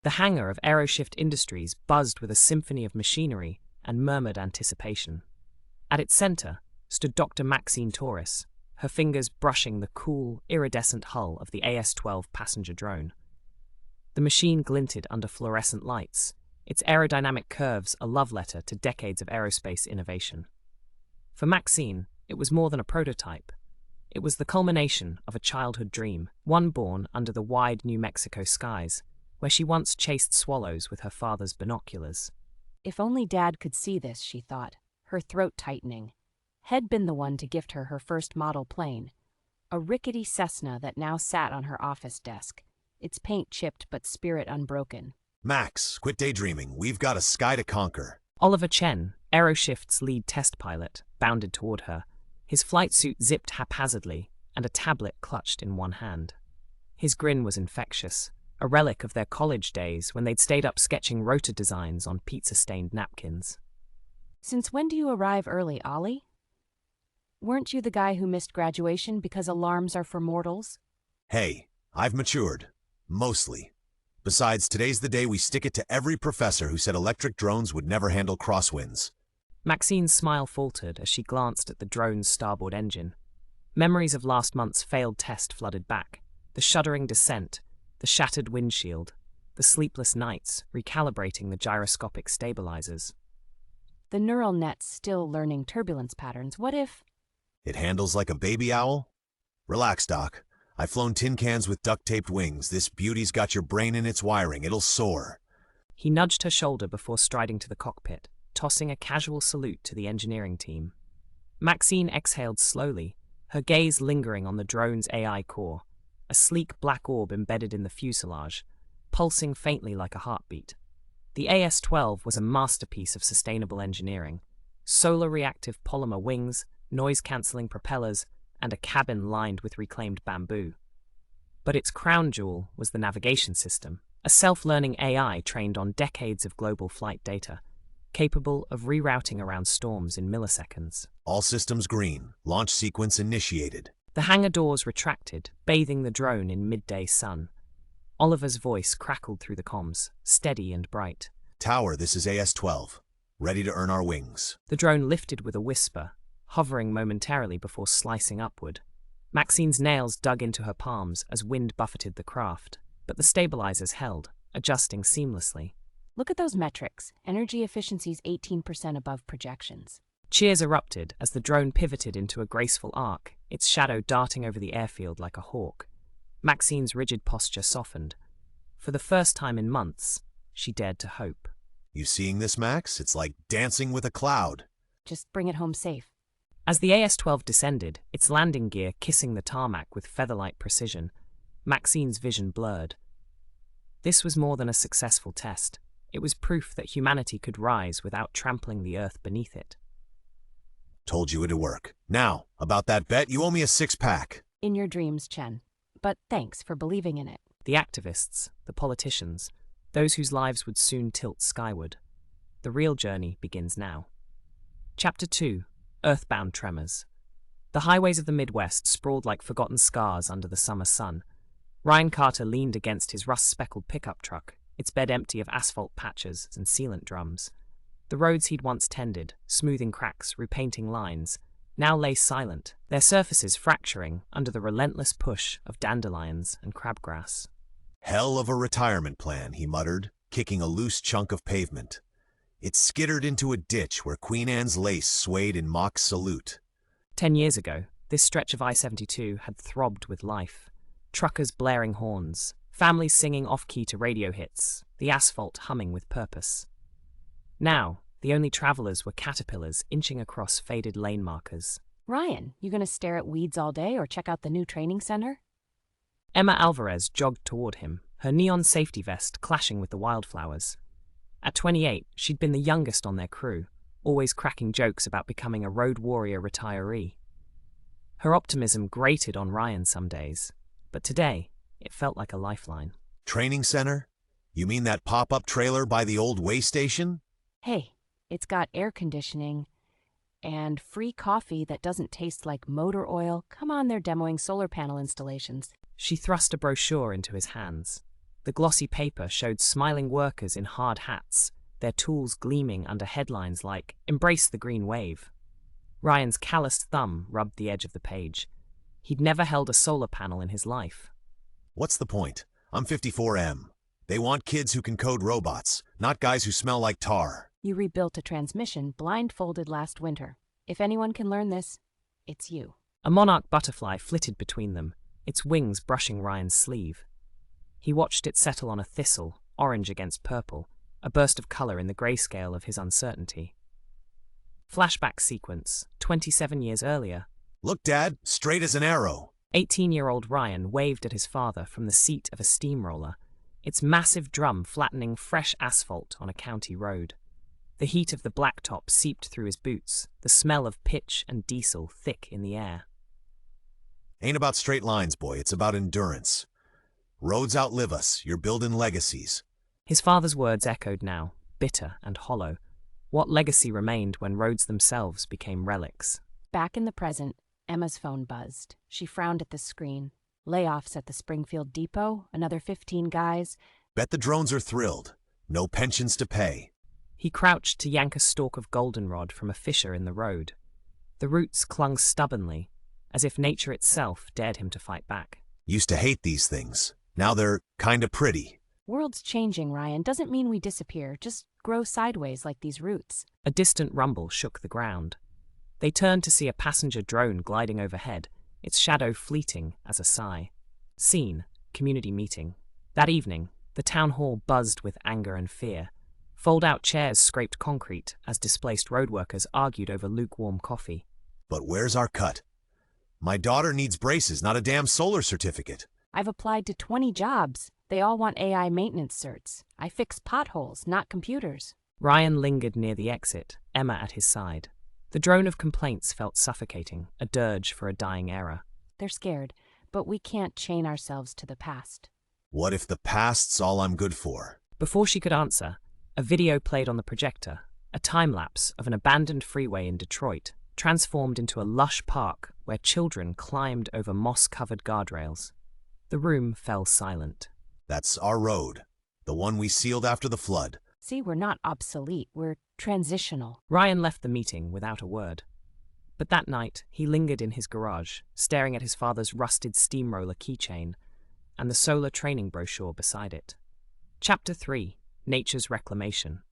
The hangar of Aeroshift Industries buzzed with a symphony of machinery and murmured anticipation. At its center stood Dr. Maxine Torres, her fingers brushing the cool, iridescent hull of the AS-12 passenger drone. The machine glinted under fluorescent lights, its aerodynamic curves a love letter to decades of aerospace innovation. For Maxine, it was more than a prototype. It was the culmination of a childhood dream, one born under the wide New Mexico skies, where she once chased swallows with her father's binoculars. If only Dad could see this, she thought, her throat tightening. Had been the one to gift her first model plane, a rickety Cessna that now sat on her office desk, its paint chipped but spirit unbroken. Max, quit daydreaming. We've got a sky to conquer. Oliver Chen, Aeroshift's lead test pilot, bounded toward her, his flight suit zipped haphazardly and a tablet clutched in one hand. His grin was infectious, a relic of their college days when they'd stayed up sketching rotor designs on pizza-stained napkins. Since when do you arrive early, Ollie? Weren't you the guy who missed graduation because alarms are for mortals? Hey, I've matured. Mostly. Besides, today's the day we stick it to every professor who said electric drones would never handle crosswinds. Maxine's smile faltered as she glanced at the drone's starboard engine. Memories of last month's failed test flooded back. The shuddering descent, the shattered windshield, the sleepless nights recalibrating the gyroscopic stabilizers. The neural net's still learning turbulence patterns. What if... It handles like a baby owl? Relax, Doc. I've flown tin cans with duct-taped wings. This beauty's got your brain in its wiring. It'll soar. He nudged her shoulder before striding to the cockpit, tossing a casual salute to the engineering team. Maxine exhaled slowly, her gaze lingering on the drone's AI core, a sleek black orb embedded in the fuselage, pulsing faintly like a heartbeat. The AS-12 was a masterpiece of sustainable engineering. Solar-reactive polymer wings, noise-cancelling propellers, and a cabin lined with reclaimed bamboo. But its crown jewel was the navigation system, a self-learning AI trained on decades of global flight data, capable of rerouting around storms in milliseconds. All systems green. Launch sequence initiated. The hangar doors retracted, bathing the drone in midday sun. Oliver's voice crackled through the comms, steady and bright. Tower, this is AS-12. Ready to earn our wings. The drone lifted with a whisper, hovering momentarily before slicing upward. Maxine's nails dug into her palms as wind buffeted the craft, but the stabilizers held, adjusting seamlessly. Look at those metrics. Energy efficiency's 18% above projections. Cheers erupted as the drone pivoted into a graceful arc, its shadow darting over the airfield like a hawk. Maxine's rigid posture softened. For the first time in months, she dared to hope. You seeing this, Max? It's like dancing with a cloud. Just bring it home safe. As the AS-12 descended, its landing gear kissing the tarmac with feather-light precision, Maxine's vision blurred. This was more than a successful test. It was proof that humanity could rise without trampling the earth beneath it. Told you it'd work. Now, about that bet, you owe me a six-pack. In your dreams, Chen. But thanks for believing in it. The activists, the politicians, those whose lives would soon tilt skyward. The real journey begins now. Chapter 2. Earthbound Tremors. The highways of the Midwest sprawled like forgotten scars under the summer sun. Ryan Carter leaned against his rust-speckled pickup truck, its bed empty of asphalt patches and sealant drums. The roads he'd once tended, smoothing cracks, repainting lines, now lay silent, their surfaces fracturing under the relentless push of dandelions and crabgrass. Hell of a retirement plan, he muttered, kicking a loose chunk of pavement. It skittered into a ditch where Queen Anne's lace swayed in mock salute. 10 years ago, this stretch of I-72 had throbbed with life. Truckers blaring horns, families singing off-key to radio hits, the asphalt humming with purpose. Now, the only travelers were caterpillars inching across faded lane markers. Ryan, you gonna stare at weeds all day or check out the new training center? Emma Alvarez jogged toward him, her neon safety vest clashing with the wildflowers. At 28, she'd been the youngest on their crew, always cracking jokes about becoming a road warrior retiree. Her optimism grated on Ryan some days, but today, it felt like a lifeline. Training center? You mean that pop-up trailer by the old way station? Hey, it's got air conditioning and free coffee that doesn't taste like motor oil. Come on, they're demoing solar panel installations. She thrust a brochure into his hands. The glossy paper showed smiling workers in hard hats, their tools gleaming under headlines like, "Embrace the Green Wave." Ryan's calloused thumb rubbed the edge of the page. He'd never held a solar panel in his life. What's the point? I'm 54M. They want kids who can code robots, not guys who smell like tar. You rebuilt a transmission blindfolded last winter. If anyone can learn this, it's you. A monarch butterfly flitted between them, its wings brushing Ryan's sleeve. He watched it settle on a thistle, orange against purple, a burst of color in the grayscale of his uncertainty. Flashback sequence, 27 years earlier. Look, Dad, straight as an arrow. 18-year-old Ryan waved at his father from the seat of a steamroller, its massive drum flattening fresh asphalt on a county road. The heat of the blacktop seeped through his boots, the smell of pitch and diesel thick in the air. Ain't about straight lines, boy, it's about endurance. Roads outlive us, you're building legacies. His father's words echoed now, bitter and hollow. What legacy remained when roads themselves became relics? Back in the present, Emma's phone buzzed. She frowned at the screen. Layoffs at the Springfield Depot, another 15 guys. Bet the drones are thrilled. No pensions to pay. He crouched to yank a stalk of goldenrod from a fissure in the road. The roots clung stubbornly, as if nature itself dared him to fight back. Used to hate these things. Now they're kinda pretty. World's changing, Ryan. Doesn't mean we disappear. Just grow sideways like these roots. A distant rumble shook the ground. They turned to see a passenger drone gliding overhead, its shadow fleeting as a sigh. Scene, community meeting. That evening, the town hall buzzed with anger and fear. Fold-out chairs scraped concrete as displaced roadworkers argued over lukewarm coffee. But where's our cut? My daughter needs braces, not a damn solar certificate. I've applied to 20 jobs. They all want AI maintenance certs. I fix potholes, not computers. Ryan lingered near the exit, Emma at his side. The drone of complaints felt suffocating, a dirge for a dying era. They're scared, but we can't chain ourselves to the past. What if the past's all I'm good for? Before she could answer, a video played on the projector, a time-lapse of an abandoned freeway in Detroit, transformed into a lush park where children climbed over moss-covered guardrails. The room fell silent. That's our road, the one we sealed after the flood. See, we're not obsolete, we're transitional. Ryan left the meeting without a word. But that night, he lingered in his garage, staring at his father's rusted steamroller keychain and the solar training brochure beside it. Chapter 3. Nature's Reclamation.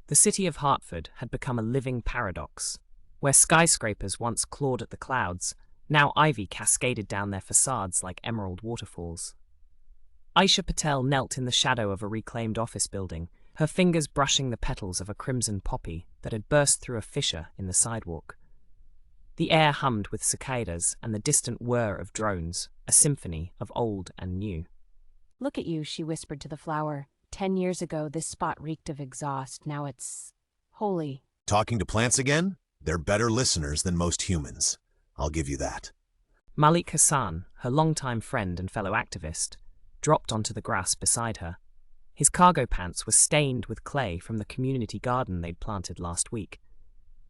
The city of Hartford had become a living paradox. Where skyscrapers once clawed at the clouds, now ivy cascaded down their facades like emerald waterfalls. Aisha Patel knelt in the shadow of a reclaimed office building, her fingers brushing the petals of a crimson poppy that had burst through a fissure in the sidewalk. The air hummed with cicadas and the distant whir of drones, a symphony of old and new. Look at you, she whispered to the flower. 10 years ago, this spot reeked of exhaust. Now it's holy. Talking to plants again? They're better listeners than most humans. I'll give you that. Malik Hassan, her longtime friend and fellow activist, dropped onto the grass beside her. His cargo pants were stained with clay from the community garden they'd planted last week,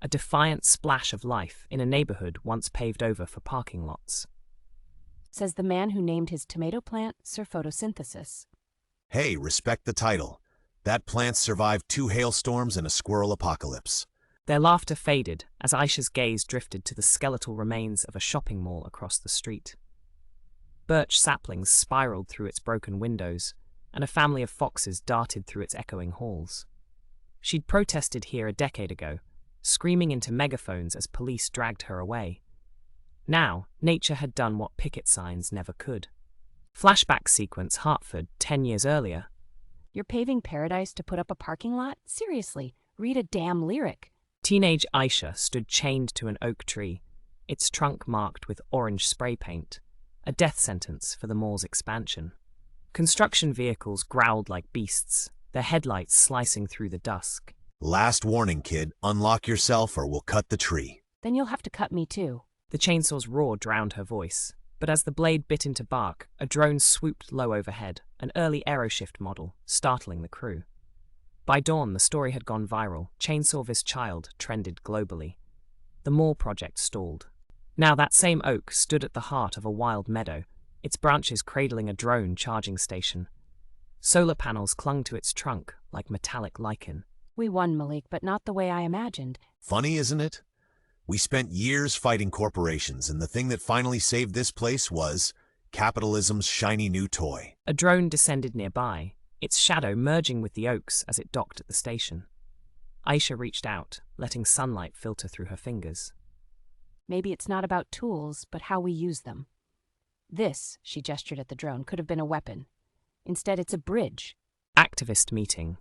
a defiant splash of life in a neighborhood once paved over for parking lots. Says the man who named his tomato plant Sir Photosynthesis. Hey, respect the title. That plant survived 2 hailstorms and a squirrel apocalypse. Their laughter faded as Aisha's gaze drifted to the skeletal remains of a shopping mall across the street. Birch saplings spiraled through its broken windows, and a family of foxes darted through its echoing halls. She'd protested here a decade ago, screaming into megaphones as police dragged her away. Now, nature had done what picket signs never could. Flashback sequence Hartford, 10 years earlier. You're paving paradise to put up a parking lot? Seriously, read a damn lyric. Teenage Aisha stood chained to an oak tree, its trunk marked with orange spray paint, a death sentence for the mall's expansion. Construction vehicles growled like beasts, their headlights slicing through the dusk. Last warning, kid. Unlock yourself or we'll cut the tree. Then you'll have to cut me too. The chainsaw's roar drowned her voice, but as the blade bit into bark, a drone swooped low overhead, an early aeroshift model, startling the crew. By dawn, the story had gone viral. Chainsaw vs. Child trended globally. The mall project stalled. Now that same oak stood at the heart of a wild meadow, its branches cradling a drone charging station. Solar panels clung to its trunk like metallic lichen. We won, Malik, but not the way I imagined. Funny, isn't it? We spent years fighting corporations, and the thing that finally saved this place was capitalism's shiny new toy. A drone descended nearby, its shadow merging with the oaks as it docked at the station. Aisha reached out, letting sunlight filter through her fingers. Maybe it's not about tools, but how we use them. This, she gestured at the drone, could have been a weapon. Instead, it's a bridge. Activist meeting.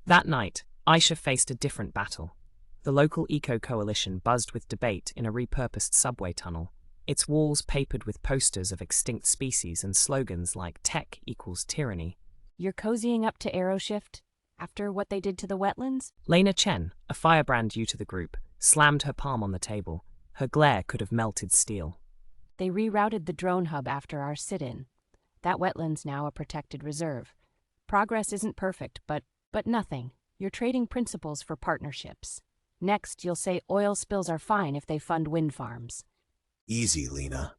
That night, Aisha faced a different battle. The local eco-coalition buzzed with debate in a repurposed subway tunnel, its walls papered with posters of extinct species and slogans like "Tech equals tyranny." You're cozying up to AeroShift after what they did to the wetlands? Lena Chen, a firebrand new to the group, slammed her palm on the table. Her glare could have melted steel. They rerouted the drone hub after our sit-in. That wetland's now a protected reserve. Progress isn't perfect, but nothing. You're trading principles for partnerships. Next, you'll say oil spills are fine if they fund wind farms. Easy, Lena.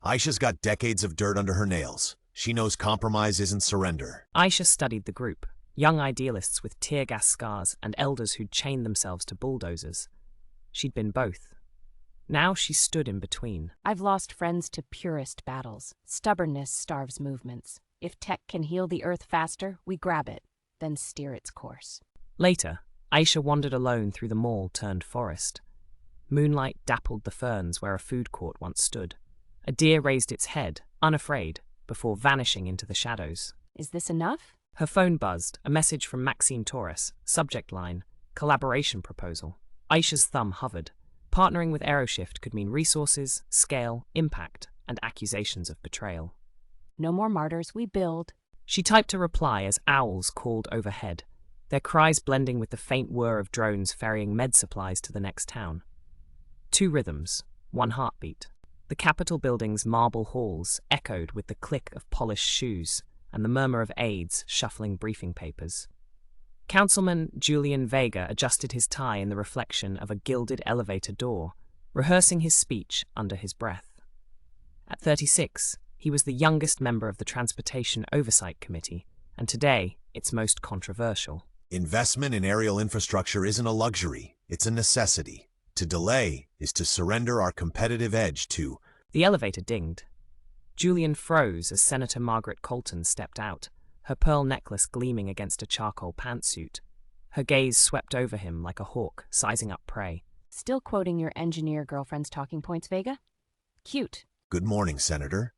Aisha's got decades of dirt under her nails. She knows compromise isn't surrender. Aisha studied the group, young idealists with tear gas scars and elders who'd chained themselves to bulldozers. She'd been both. Now she stood in between. I've lost friends to purist battles. Stubbornness starves movements. If tech can heal the earth faster, we grab it, then steer its course. Later, Aisha wandered alone through the mall-turned-forest. Moonlight dappled the ferns where a food court once stood. A deer raised its head, unafraid, before vanishing into the shadows. Is this enough? Her phone buzzed, a message from Maxine Torres, subject line, collaboration proposal. Aisha's thumb hovered. Partnering with AeroShift could mean resources, scale, impact, and accusations of betrayal. No more martyrs, we build. She typed a reply as owls called overhead, their cries blending with the faint whir of drones ferrying med supplies to the next town. 2 rhythms, 1 heartbeat. The Capitol building's marble halls echoed with the click of polished shoes and the murmur of aides shuffling briefing papers. Councilman Julian Vega adjusted his tie in the reflection of a gilded elevator door, rehearsing his speech under his breath. At 36, he was the youngest member of the Transportation Oversight Committee, and today, its most controversial. Investment in aerial infrastructure isn't a luxury, it's a necessity. To delay is to surrender our competitive edge to... The elevator dinged. Julian froze as Senator Margaret Colton stepped out, her pearl necklace gleaming against a charcoal pantsuit. Her gaze swept over him like a hawk, sizing up prey. Still quoting your engineer girlfriend's talking points, Vega? Cute. Good morning, Senator.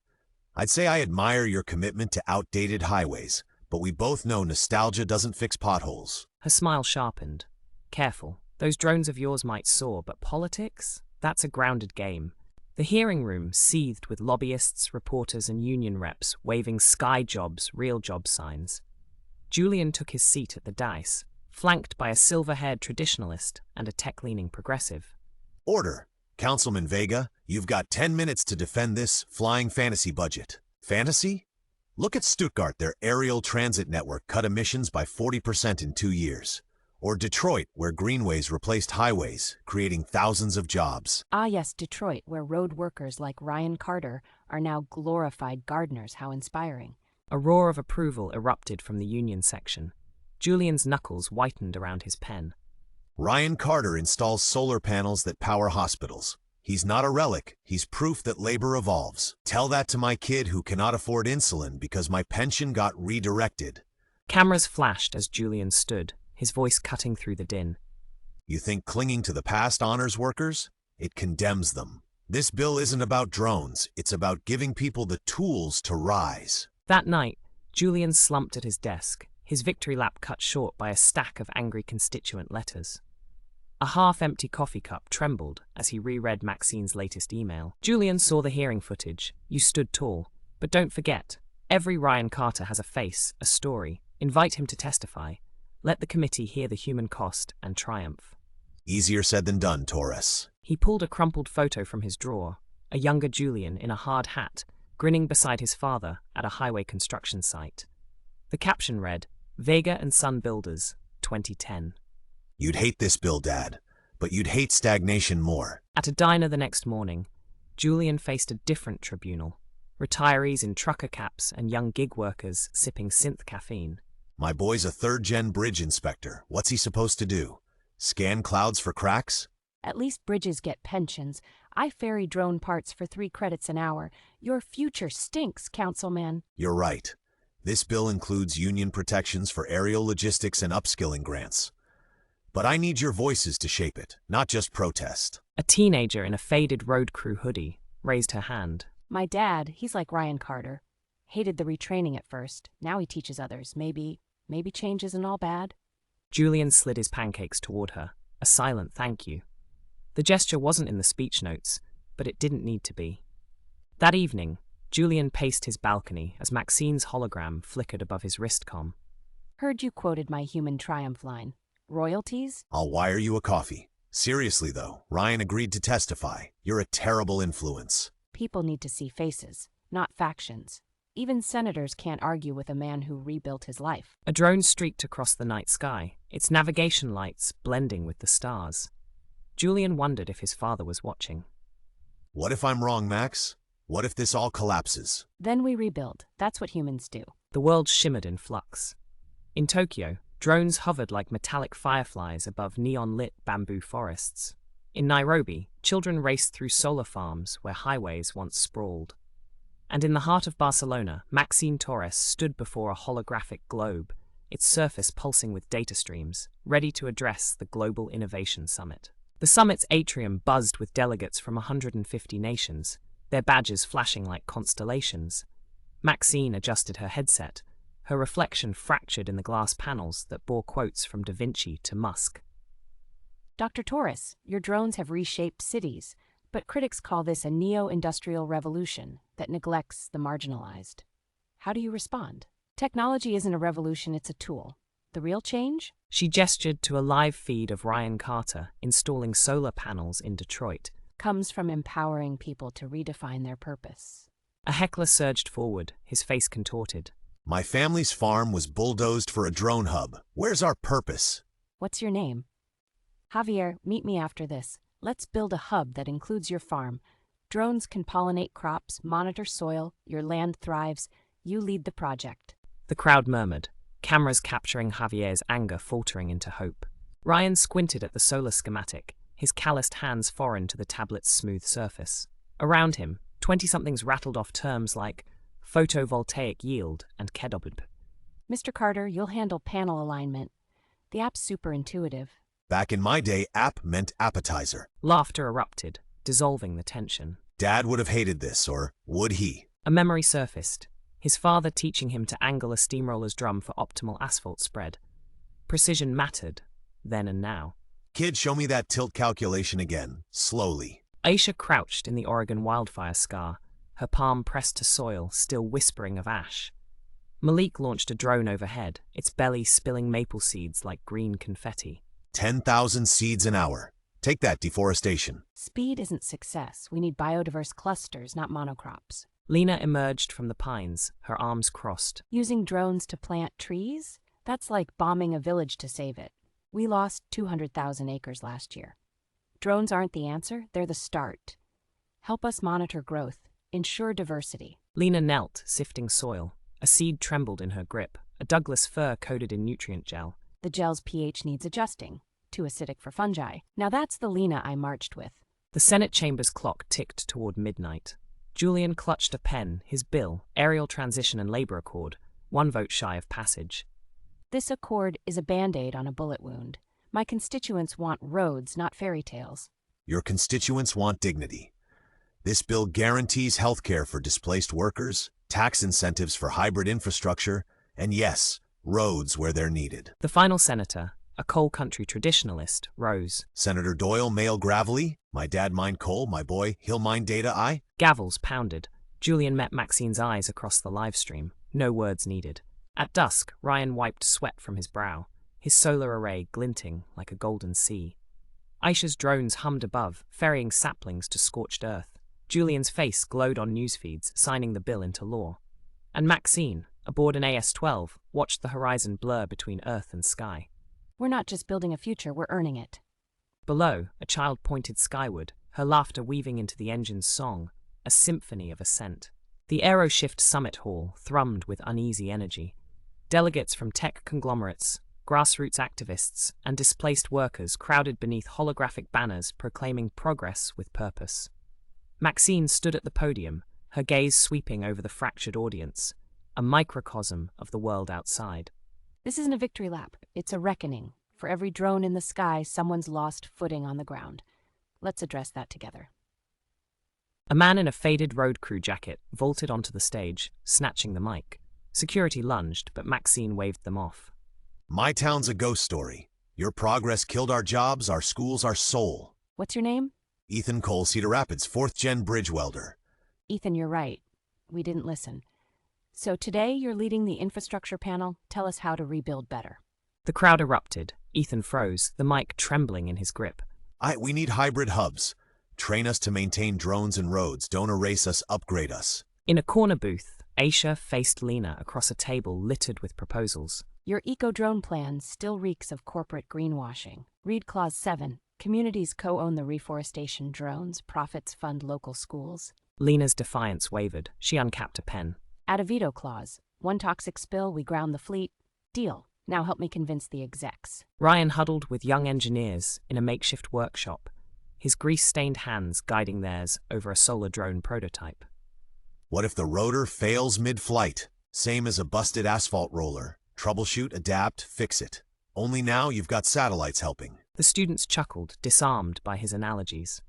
I'd say I admire your commitment to outdated highways, but we both know nostalgia doesn't fix potholes. Her smile sharpened. Careful. Those drones of yours might soar, but politics? That's a grounded game. The hearing room seethed with lobbyists, reporters, and union reps waving "Sky Jobs, Real Job" signs. Julian took his seat at the dais, flanked by a silver-haired traditionalist and a tech-leaning progressive. Order. Councilman Vega, you've got 10 minutes to defend this flying fantasy budget. Fantasy? Look at Stuttgart, their aerial transit network cut emissions by 40% in 2 years. Or Detroit, where greenways replaced highways, creating thousands of jobs. Ah yes, Detroit, where road workers like Ryan Carter are now glorified gardeners. How inspiring. A roar of approval erupted from the union section. Julian's knuckles whitened around his pen. Ryan Carter installs solar panels that power hospitals. He's not a relic, he's proof that labor evolves. Tell that to my kid who cannot afford insulin because my pension got redirected. Cameras flashed as Julian stood, his voice cutting through the din. You think clinging to the past honors workers? It condemns them. This bill isn't about drones, it's about giving people the tools to rise. That night, Julian slumped at his desk, his victory lap cut short by a stack of angry constituent letters. A half-empty coffee cup trembled as he reread Maxine's latest email. Julian saw the hearing footage. You stood tall. But don't forget, every Ryan Carter has a face, a story. Invite him to testify. Let the committee hear the human cost and triumph. Easier said than done, Torres. He pulled a crumpled photo from his drawer, a younger Julian in a hard hat, grinning beside his father at a highway construction site. The caption read, Vega and Son Builders, 2010. You'd hate this bill, Dad, but you'd hate stagnation more. At a diner the next morning, Julian faced a different tribunal. retirees in trucker caps and young gig workers sipping synth caffeine. My boy's a third-gen bridge inspector. What's he supposed to do? Scan clouds for cracks? At least bridges get pensions. I ferry drone parts for 3 credits an hour. Your future stinks, councilman. You're right. This bill includes union protections for aerial logistics and upskilling grants. But I need your voices to shape it, not just protest. A teenager in a faded road crew hoodie raised her hand. My dad, he's like Ryan Carter. Hated the retraining at first. Now he teaches others. Maybe change isn't all bad. Julian slid his pancakes toward her, a silent thank you. The gesture wasn't in the speech notes, but it didn't need to be. That evening, Julian paced his balcony as Maxine's hologram flickered above his wristcom. Heard you quoted my human triumph line. Royalties? I'll wire you a coffee. Seriously, though, Ryan agreed to testify. You're a terrible influence. People need to see faces, not factions. Even senators can't argue with a man who rebuilt his life. A drone streaked across the night sky, its navigation lights blending with the stars. Julian wondered if his father was watching. What if I'm wrong, Max? What if this all collapses? Then we rebuild. That's what humans do. The world shimmered in flux. In Tokyo, drones hovered like metallic fireflies above neon-lit bamboo forests. In Nairobi, children raced through solar farms where highways once sprawled. And in the heart of Barcelona, Maxine Torres stood before a holographic globe, its surface pulsing with data streams, ready to address the Global Innovation Summit. The summit's atrium buzzed with delegates from 150 nations, their badges flashing like constellations. Maxine adjusted her headset, her reflection fractured in the glass panels that bore quotes from Da Vinci to Musk. Dr. Torres, your drones have reshaped cities, but critics call this a neo-industrial revolution that neglects the marginalized. How do you respond? Technology isn't a revolution, it's a tool. The real change? She gestured to a live feed of Ryan Carter installing solar panels in Detroit. Comes from empowering people to redefine their purpose. A heckler surged forward, his face contorted. My family's farm was bulldozed for a drone hub. Where's our purpose? What's your name? Javier, meet me after this. Let's build a hub that includes your farm. Drones can pollinate crops, monitor soil, your land thrives. You lead the project. The crowd murmured, cameras capturing Javier's anger faltering into hope. Ryan squinted at the solar schematic, his calloused hands foreign to the tablet's smooth surface. Around him, 20-somethings rattled off terms like photovoltaic yield and KEDOB. Mr. Carter, you'll handle panel alignment. The app's super intuitive. Back in my day, app meant appetizer. Laughter erupted, dissolving the tension. Dad would have hated this, or would he? A memory surfaced, his father teaching him to angle a steamroller's drum for optimal asphalt spread. Precision mattered, then and now. Kid, show me that tilt calculation again, slowly. Aisha crouched in the Oregon wildfire scar, her palm pressed to soil, still whispering of ash. Malik launched a drone overhead, its belly spilling maple seeds like green confetti. 10,000 seeds an hour. Take that, deforestation. Speed isn't success. We need biodiverse clusters, not monocrops. Lena emerged from the pines, her arms crossed. Using drones to plant trees? That's like bombing a village to save it. We lost 200,000 acres last year. Drones aren't the answer, they're the start. Help us monitor growth, ensure diversity. Lena knelt, sifting soil. A seed trembled in her grip, a Douglas fir coated in nutrient gel. The gel's pH needs adjusting. Too acidic for fungi. Now that's the Lena I marched with. The Senate chamber's clock ticked toward midnight. Julian clutched a pen, his bill, aerial transition and labor accord, 1 vote shy of passage. This accord is a band-aid on a bullet wound. My constituents want roads, not fairy tales. Your constituents want dignity. This bill guarantees health care for displaced workers, tax incentives for hybrid infrastructure, and yes, roads where they're needed. The final senator, a coal country traditionalist, rose. Senator Doyle, male gravelly. My dad mined coal, my boy, he'll mine data, I. Gavels pounded. Julian met Maxine's eyes across the live stream. No words needed. At dusk, Ryan wiped sweat from his brow, his solar array glinting like a golden sea. Aisha's drones hummed above, ferrying saplings to scorched earth. Julian's face glowed on news feeds, signing the bill into law. And Maxine, aboard an AS-12, watched the horizon blur between earth and sky. We're not just building a future, we're earning it. Below, a child pointed skyward, her laughter weaving into the engine's song, a symphony of ascent. The AeroShift Summit Hall thrummed with uneasy energy. Delegates from tech conglomerates, grassroots activists, and displaced workers crowded beneath holographic banners proclaiming progress with purpose. Maxine stood at the podium, her gaze sweeping over the fractured audience, a microcosm of the world outside. This isn't a victory lap, it's a reckoning. For every drone in the sky, someone's lost footing on the ground. Let's address that together. A man in a faded road crew jacket vaulted onto the stage, snatching the mic. Security lunged, but Maxine waved them off. My town's a ghost story. Your progress killed our jobs, our schools, our soul. What's your name? Ethan Cole, Cedar Rapids, 4th-gen bridge welder. Ethan, you're right. We didn't listen. So today you're leading the infrastructure panel. Tell us how to rebuild better. The crowd erupted. Ethan froze, the mic trembling in his grip. We need hybrid hubs. Train us to maintain drones and roads. Don't erase us, upgrade us. In a corner booth, Aisha faced Lena across a table littered with proposals. Your eco-drone plan still reeks of corporate greenwashing. Read Clause 7. Communities co-own the reforestation drones. Profits fund local schools. Lena's defiance wavered. She uncapped a pen. Add a veto clause. One toxic spill, we ground the fleet. Deal. Now help me convince the execs. Ryan huddled with young engineers in a makeshift workshop, his grease-stained hands guiding theirs over a solar drone prototype. What if the rotor fails mid-flight? Same as a busted asphalt roller. Troubleshoot, adapt, fix it. Only now you've got satellites helping. The students chuckled, disarmed by his analogies.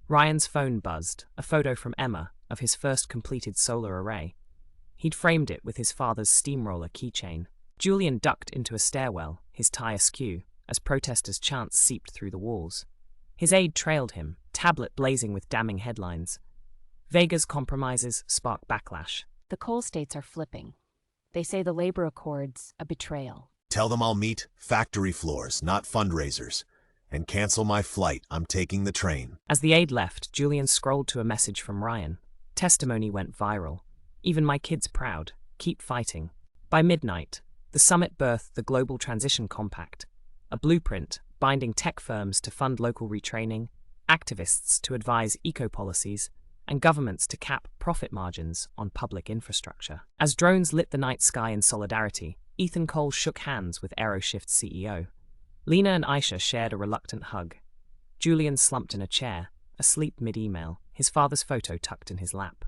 Ryan's phone buzzed, a photo from Emma of his first completed solar array. He'd framed it with his father's steamroller keychain. Julian ducked into a stairwell, his tie askew, as protesters' chants seeped through the walls. His aide trailed him, tablet blazing with damning headlines. Vega's compromises spark backlash. The coal states are flipping. They say the labor accord's a betrayal. Tell them I'll meet factory floors, not fundraisers. And cancel my flight. I'm taking the train. As the aide left, Julian scrolled to a message from Ryan. Testimony went viral. Even my kid's proud. Keep fighting. By midnight, the summit birthed the Global Transition Compact, a blueprint binding tech firms to fund local retraining, activists to advise eco-policies, and governments to cap profit margins on public infrastructure. As drones lit the night sky in solidarity, Ethan Cole shook hands with AeroShift's CEO. Lena and Aisha shared a reluctant hug. Julian slumped in a chair, asleep mid-email, his father's photo tucked in his lap.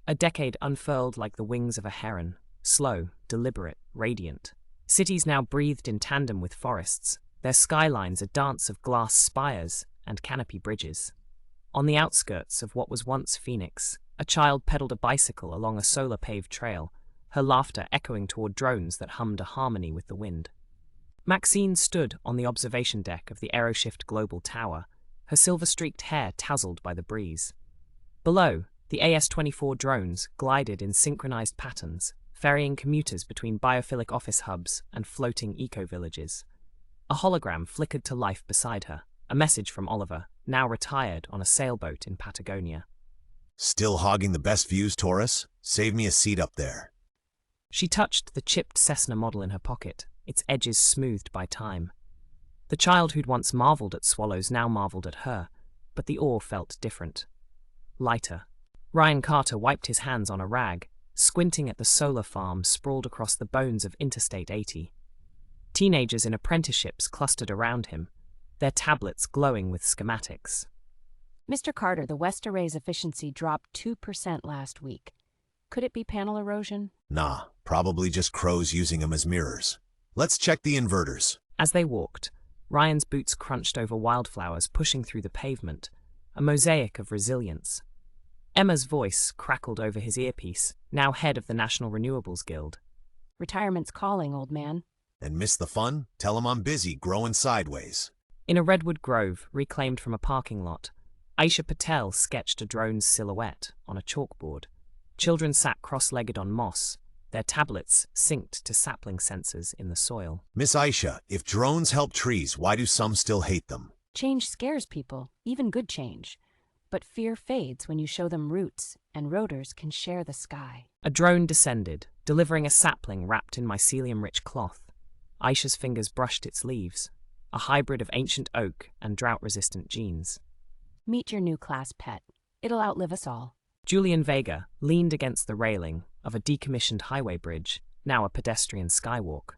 A decade unfurled like the wings of a heron, slow, deliberate, radiant. Cities now breathed in tandem with forests, their skylines a dance of glass spires and canopy bridges. On the outskirts of what was once Phoenix, a child pedaled a bicycle along a solar-paved trail, her laughter echoing toward drones that hummed a harmony with the wind. Maxine stood on the observation deck of the AeroShift Global Tower, her silver-streaked hair tousled by the breeze. Below, the AS-24 drones glided in synchronized patterns, ferrying commuters between biophilic office hubs and floating eco-villages. A hologram flickered to life beside her, a message from Oliver, now retired on a sailboat in Patagonia. Still hogging the best views, Torres? Save me a seat up there. She touched the chipped Cessna model in her pocket, its edges smoothed by time. The child who'd once marveled at swallows now marveled at her, but the awe felt different. Lighter. Ryan Carter wiped his hands on a rag, squinting at the solar farm sprawled across the bones of Interstate 80. Teenagers in apprenticeships clustered around him, their tablets glowing with schematics. Mr. Carter, the West Array's efficiency dropped 2% last week. Could it be panel erosion? Nah, probably just crows using them as mirrors. Let's check the inverters. As they walked, Ryan's boots crunched over wildflowers pushing through the pavement, a mosaic of resilience. Emma's voice crackled over his earpiece, now head of the National Renewables Guild. Retirement's calling, old man. And miss the fun? Tell 'em I'm busy growing sideways. In a redwood grove reclaimed from a parking lot, Aisha Patel sketched a drone's silhouette on a chalkboard. Children sat cross-legged on moss, their tablets synced to sapling sensors in the soil. Miss Aisha, if drones help trees, why do some still hate them? Change scares people, even good change. But fear fades when you show them roots, and rotors can share the sky. A drone descended, delivering a sapling wrapped in mycelium-rich cloth. Aisha's fingers brushed its leaves, a hybrid of ancient oak and drought-resistant genes. Meet your new class pet. It'll outlive us all. Julian Vega leaned against the railing of a decommissioned highway bridge, now a pedestrian skywalk.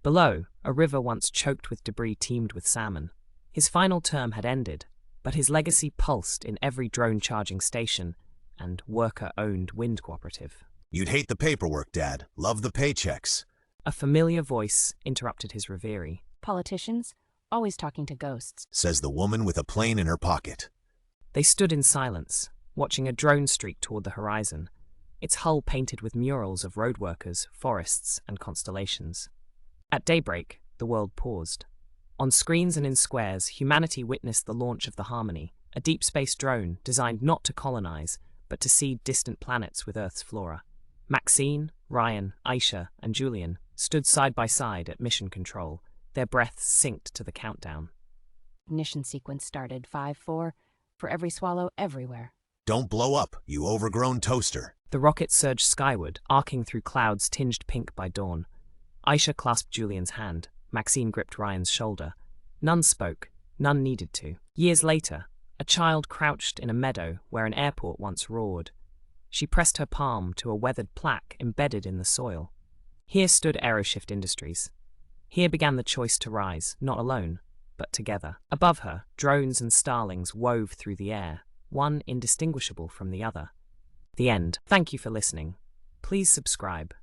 Below, a river once choked with debris teemed with salmon. His final term had ended, but his legacy pulsed in every drone-charging station and worker-owned wind cooperative. You'd hate the paperwork, Dad. Love the paychecks. A familiar voice interrupted his reverie. Politicians? Always talking to ghosts. Says the woman with a plane in her pocket. They stood in silence, watching a drone streak toward the horizon, its hull painted with murals of roadworkers, forests, and constellations. At daybreak, the world paused. On screens and in squares, humanity witnessed the launch of the Harmony, a deep space drone designed not to colonize, but to seed distant planets with Earth's flora. Maxine, Ryan, Aisha, and Julian stood side by side at mission control, their breaths synced to the countdown. Ignition sequence started. 5-4. For every swallow, everywhere. Don't blow up, you overgrown toaster. The rocket surged skyward, arcing through clouds tinged pink by dawn. Aisha clasped Julian's hand. Maxine gripped Ryan's shoulder. None spoke. None needed to. Years later, a child crouched in a meadow where an airport once roared. She pressed her palm to a weathered plaque embedded in the soil. Here stood Aeroshift Industries. Here began the choice to rise, not alone, but together. Above her, drones and starlings wove through the air, one indistinguishable from the other. The end. Thank you for listening. Please subscribe.